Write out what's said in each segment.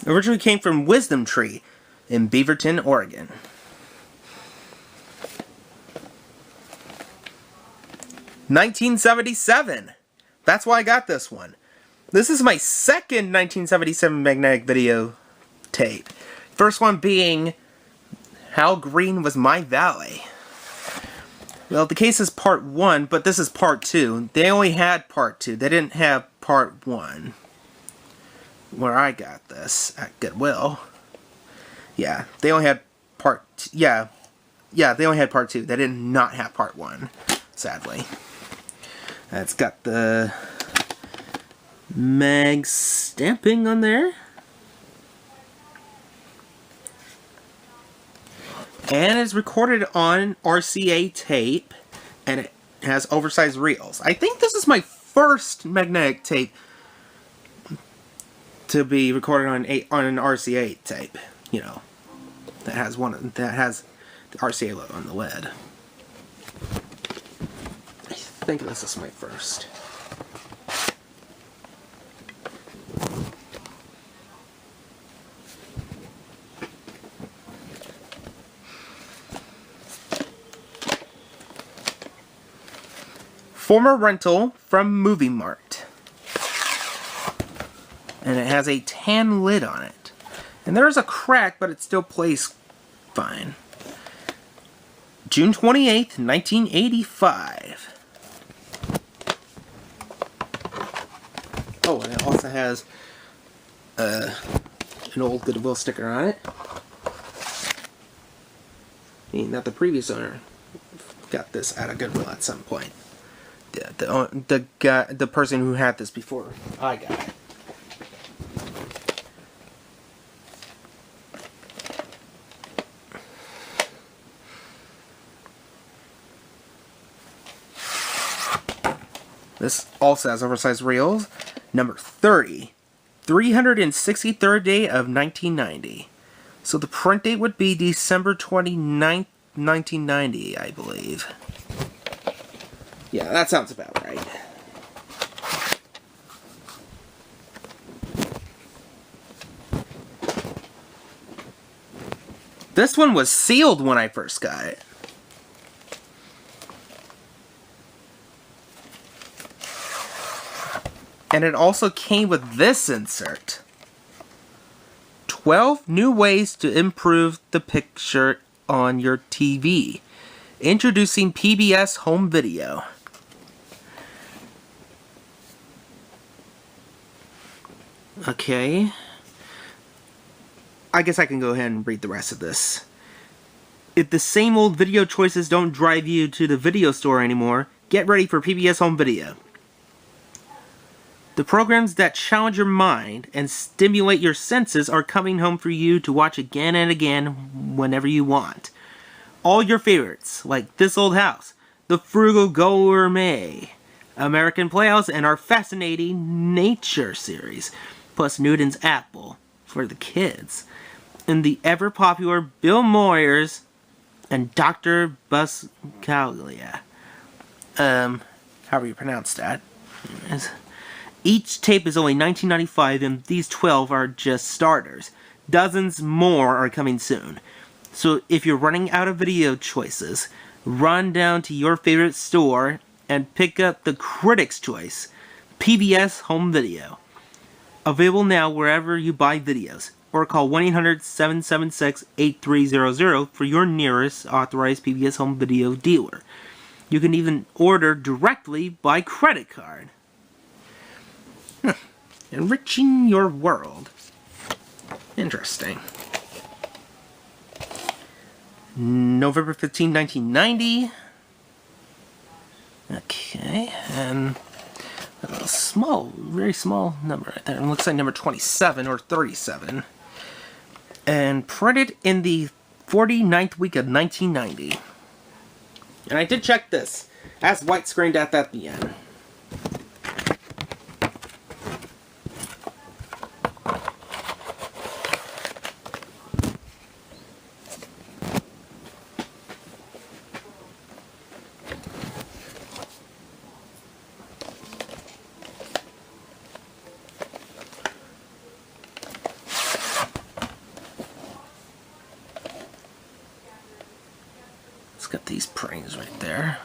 Originally came from Wisdom Tree in Beaverton, Oregon. (1977). That's why I got this one. This is my second 1977 magnetic video tape. First one being How Green Was My Valley. Well, the case is part 1, but this is part 2. They only had part 2. They didn't have part 1. Where I got this at Goodwill. Yeah, they only had part... Yeah, they only had part 2. They did not have part 1, sadly. It's got the mag stamping on there. And it's recorded on RCA tape, and it has oversized reels. I think this is my first magnetic tape to be recorded on an RCA tape. You know, that has the RCA logo on the lid. I think this is my first. Former rental from Movie Mart. And it has a tan lid on it. And there's a crack, but it still plays fine. June 28th, 1985. Oh, and it also has an old Goodwill sticker on it. I mean, that the previous owner got this at a Goodwill at some point. The person who had this before I got it. This also has oversized reels. Number 30. 363rd day of 1990. So the print date would be December 29th, 1990, I believe. Yeah, that sounds about right. This one was sealed when I first got it. And it also came with this insert. 12 new ways to improve the picture on your TV. Introducing PBS Home Video. Okay. I guess I can go ahead and read the rest of this. If the same old video choices don't drive you to the video store anymore, get ready for PBS Home Video. The programs that challenge your mind and stimulate your senses are coming home for you to watch again and again whenever you want. All your favorites, like This Old House, The Frugal Gourmet, American Playhouse, and our fascinating Nature series, plus Newton's Apple for the kids, and the ever-popular Bill Moyers and Dr. Buscaglia. However you pronounce that. Each tape is only $19.95, and these 12 are just starters. Dozens more are coming soon. So if you're running out of video choices, run down to your favorite store and pick up the Critics' Choice, PBS Home Video. Available now wherever you buy videos, or call 1-800-776-8300 for your nearest authorized PBS Home Video dealer. You can even order directly by credit card. Enriching your world. Interesting. November 15, 1990. Okay, and a small, very small number right there. It looks like number 27 or 37. And printed in the 49th week of 1990. And I did check this. It has white screen death at the end. Got these printings right there.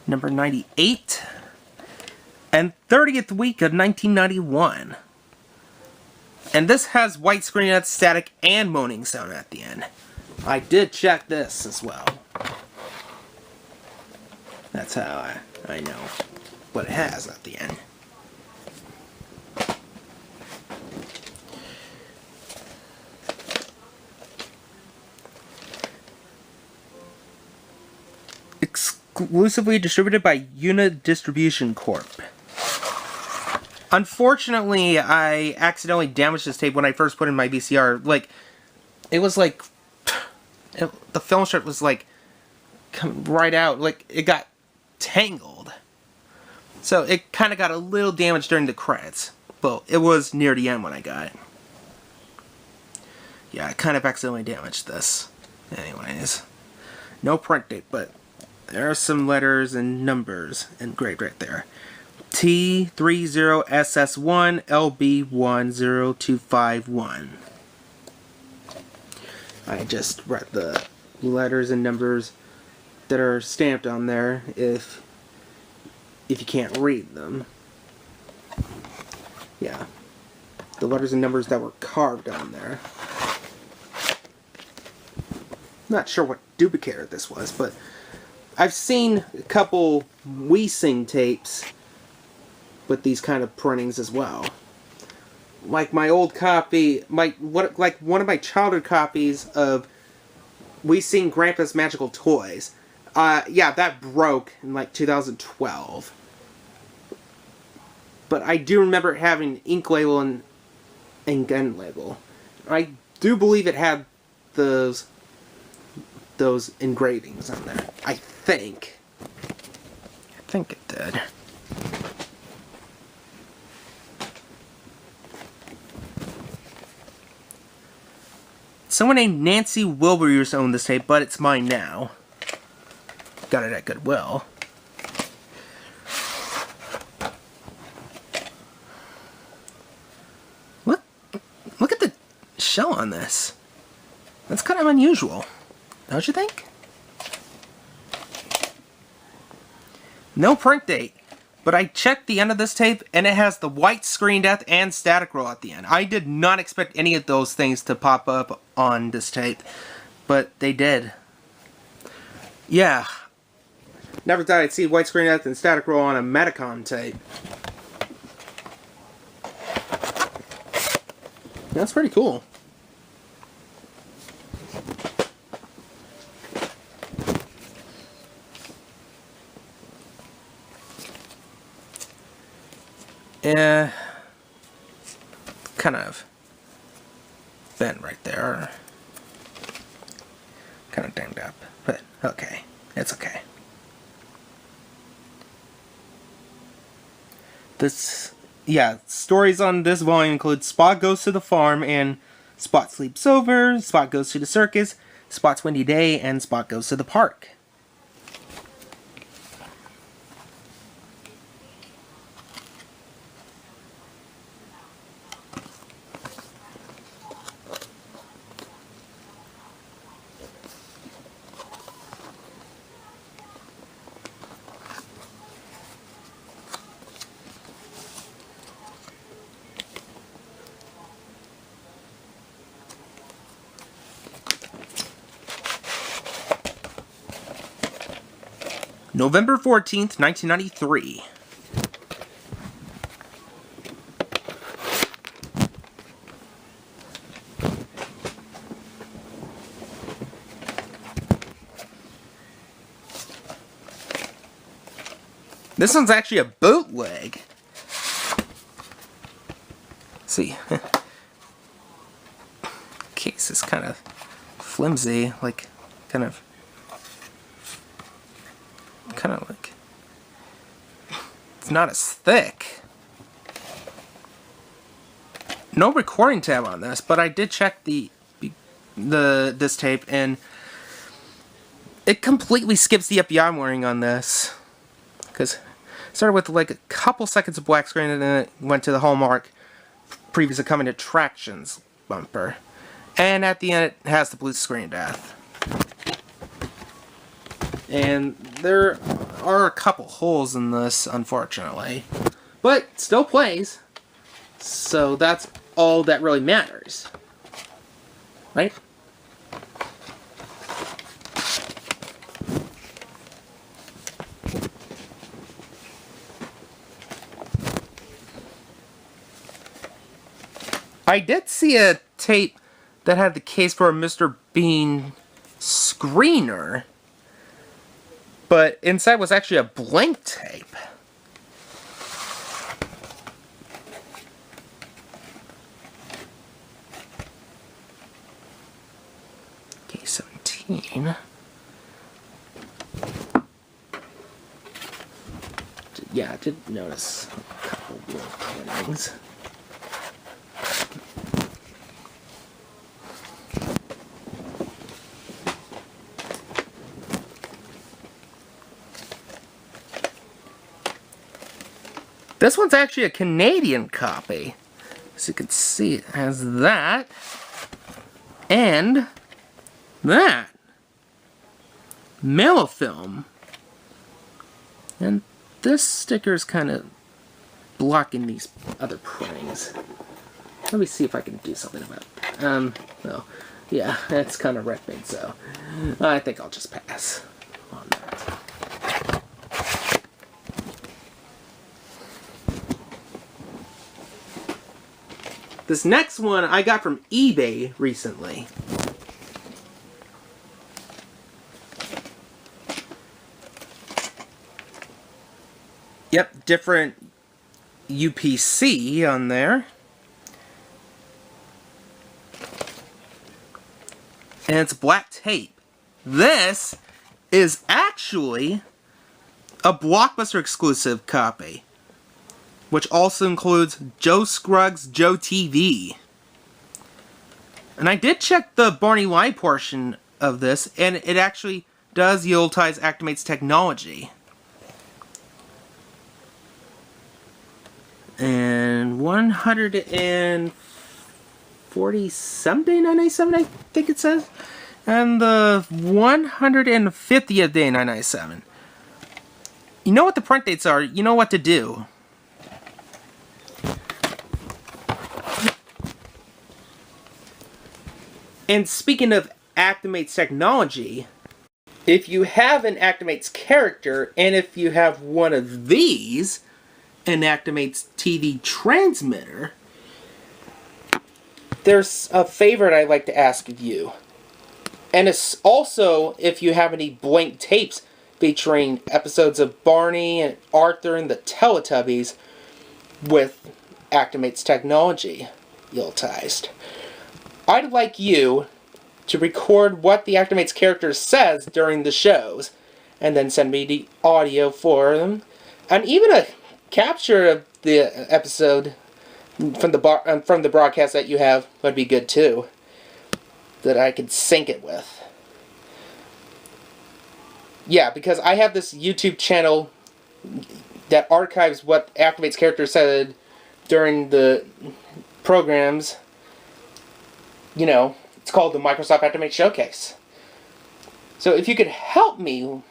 Number 98. And 30th week of 1991. And this has white screen at static and moaning sound at the end. I did check this as well. That's how I know what it has at the end. Exclusively distributed by Unit Distribution Corp. Unfortunately, I accidentally damaged this tape when I first put it in my VCR. Like, it was like, the film strip was like, coming right out. Like, it got tangled. So it kind of got a little damaged during the credits. But it was near the end when I got it. Yeah, I kind of accidentally damaged this. Anyways, no print date, but there are some letters and numbers engraved right there. T30SS1LB10251. I just read the letters and numbers that are stamped on there if you can't read them. Yeah. The letters and numbers that were carved on there. Not sure what duplicator this was, but I've seen a couple We Sing tapes with these kind of printings as well. Like my old copy, like one of my childhood copies of We Sing Grandpa's Magical Toys. Yeah, that broke in like 2012. But I do remember it having ink label and gun label. I do believe it had those engravings on there. I think it did. Someone named Nancy Wilbur used to own this tape, but it's mine now. Got it at Goodwill. Look at the shell on this. That's kind of unusual, don't you think? No print date, but I checked the end of this tape and it has the white screen death and static roll at the end. I did not expect any of those things to pop up on this tape, but they did. Yeah. Never thought I'd see white screen death and static roll on a Metacon tape. That's pretty cool. Yeah, kind of bent right there. Kind of dinged up, but okay, it's okay. Stories on this volume include Spot Goes to the Farm and Spot Sleeps Over, Spot Goes to the Circus, Spot's Windy Day, and Spot Goes to the Park. November 14th, 1993. This one's actually a bootleg. Let's see. Case is kind of flimsy, like kind of like, it's not as thick. No recording tab on this, but I did check this tape and it completely skips the FBI warning on this. Because it started with like a couple seconds of black screen and then it went to the Hallmark Previous Coming Attractions bumper. And at the end it has the blue screen death. And there are a couple holes in this, unfortunately. But it still plays. So that's all that really matters. Right? I did see a tape that had the case for a Mr. Bean screener, but inside was actually a blank tape. Case 17. Yeah, I did notice a couple little printings. This one's actually a Canadian copy. As you can see, it has that. And that. Malafilm. And this sticker is kind of blocking these other printings. Let me see if I can do something about it. No. Yeah, it's kind of ripping, so I think I'll just pass on that. This next one I got from eBay recently. Yep, different UPC on there. And it's black tape. This is actually a Blockbuster exclusive copy, which also includes Joe Scruggs' Joe TV. And I did check the Barney Live portion of this, and it actually does utilize Actimates technology. And 147 day 997, I think it says. And the 150th day 997. You know what the print dates are, you know what to do. And speaking of Actimates technology, if you have an Actimates character, and if you have one of these, an Actimates TV transmitter, there's a favor I'd like to ask of you. And it's also if you have any blank tapes featuring episodes of Barney and Arthur and the Teletubbies with Actimates technology utilized. I'd like you to record what the Actimates character says during the shows, and then send me the audio for them, and even a capture of the episode from the broadcast that you have would be good too, that I could sync it with. Yeah, because I have this YouTube channel that archives what Actimates character said during the programs. You know, it's called the Microsoft Actimate Showcase. So if you could help me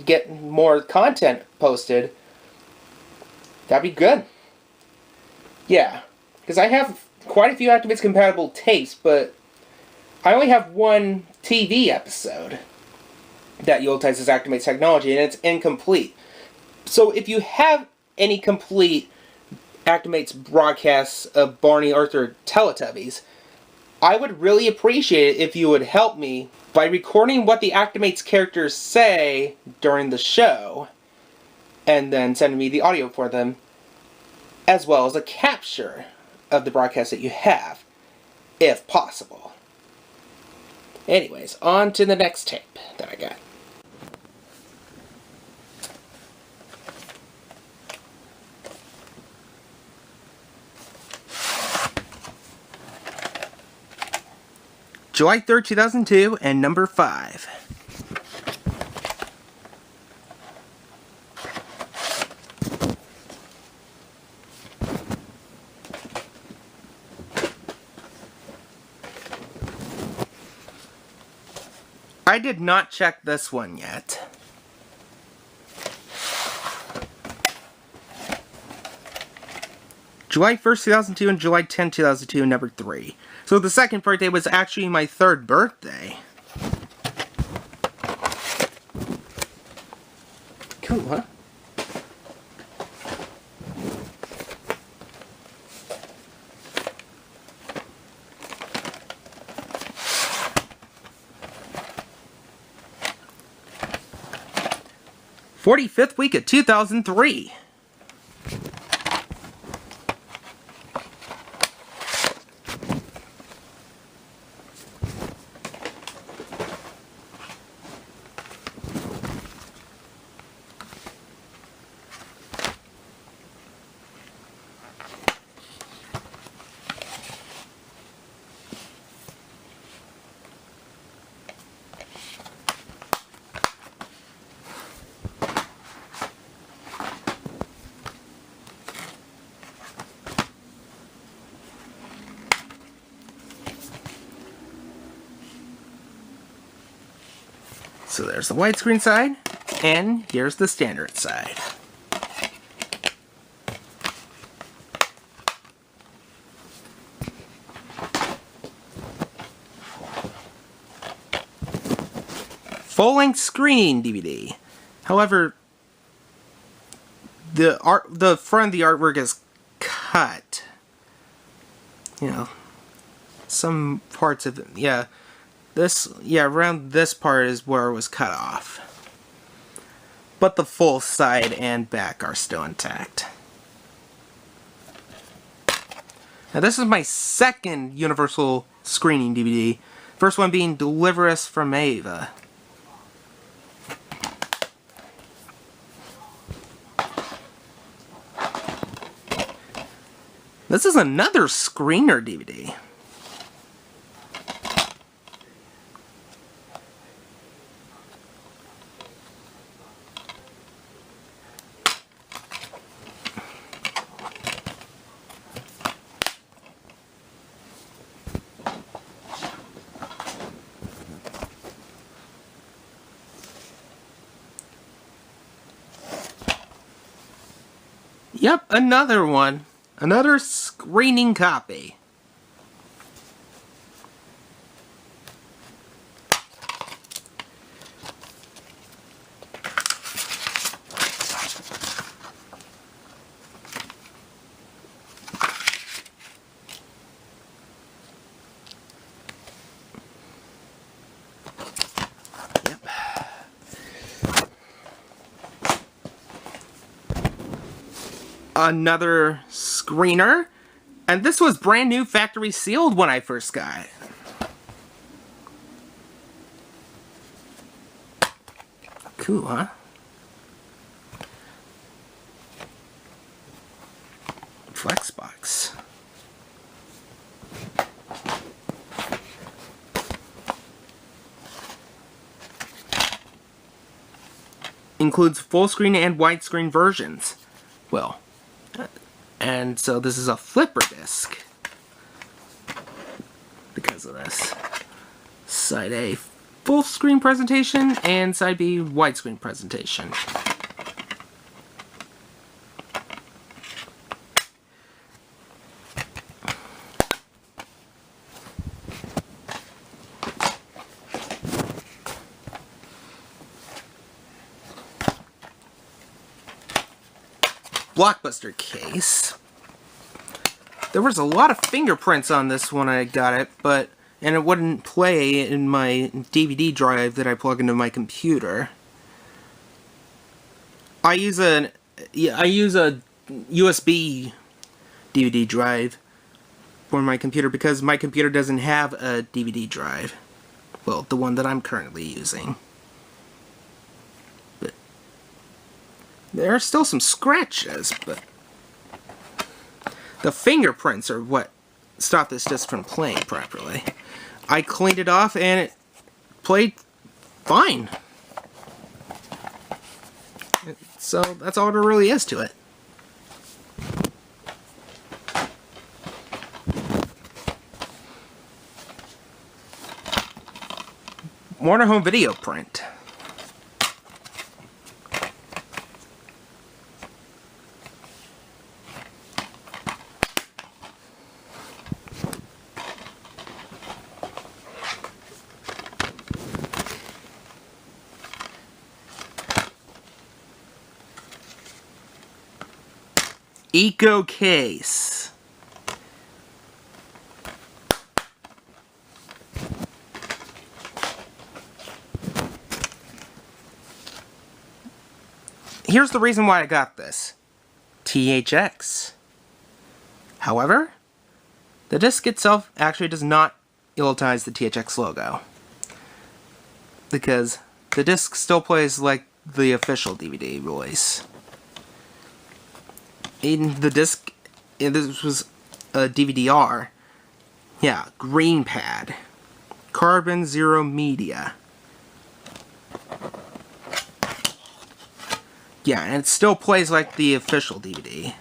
get more content posted, that'd be good. Yeah, because I have quite a few Actimates compatible tapes, but I only have one TV episode that utilizes Actimates technology, and it's incomplete. So if you have any complete Actimates broadcasts of Barney, Arthur, Teletubbies, I would really appreciate it if you would help me by recording what the Actimates characters say during the show, and then sending me the audio for them, as well as a capture of the broadcast that you have, if possible. Anyways, on to the next tape that I got. July 3rd, 2002, and number 5. I did not check this one yet. July 1st, 2002 and July 10th, 2002, number 3. So the second birthday was actually my third birthday. Cool, huh? "45th week of 2003. So there's the widescreen side, and here's the standard side. Full-length screening DVD. However, the front of the artwork is cut. You know, some parts of it, yeah. Around this part is where it was cut off. But the full side and back are still intact. Now this is my second Universal screening DVD. First one being Deliver Us from Ava. This is another screener DVD. Yep, another one. Another screening copy. Another screener, and this was brand new factory sealed when I first got it. Cool, huh? Flexbox. Includes full screen and widescreen versions. Well, and so this is a flipper disc because of this. Side A, full screen presentation, and side B, widescreen presentation. Blockbuster case. There was a lot of fingerprints on this when I got it, and it wouldn't play in my DVD drive that I plug into my computer. I use a USB DVD drive for my computer because my computer doesn't have a DVD drive. Well, the one that I'm currently using. There are still some scratches, but the fingerprints are what stopped this disc from playing properly. I cleaned it off and it played fine. So that's all there really is to it. Warner Home Video print. Eco case. Here's the reason why I got this. THX. However, the disc itself actually does not utilize the THX logo, because the disc still plays like the official DVD release. In the disc, this was a DVD-R. Yeah, green pad. Carbon Zero Media. Yeah, and it still plays like the official DVD.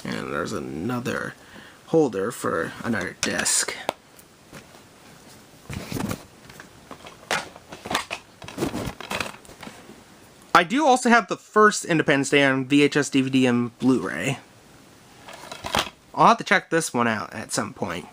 And there's another holder for another disc. I do also have the first Independence Day on VHS, DVD, and Blu-ray. I'll have to check this one out at some point.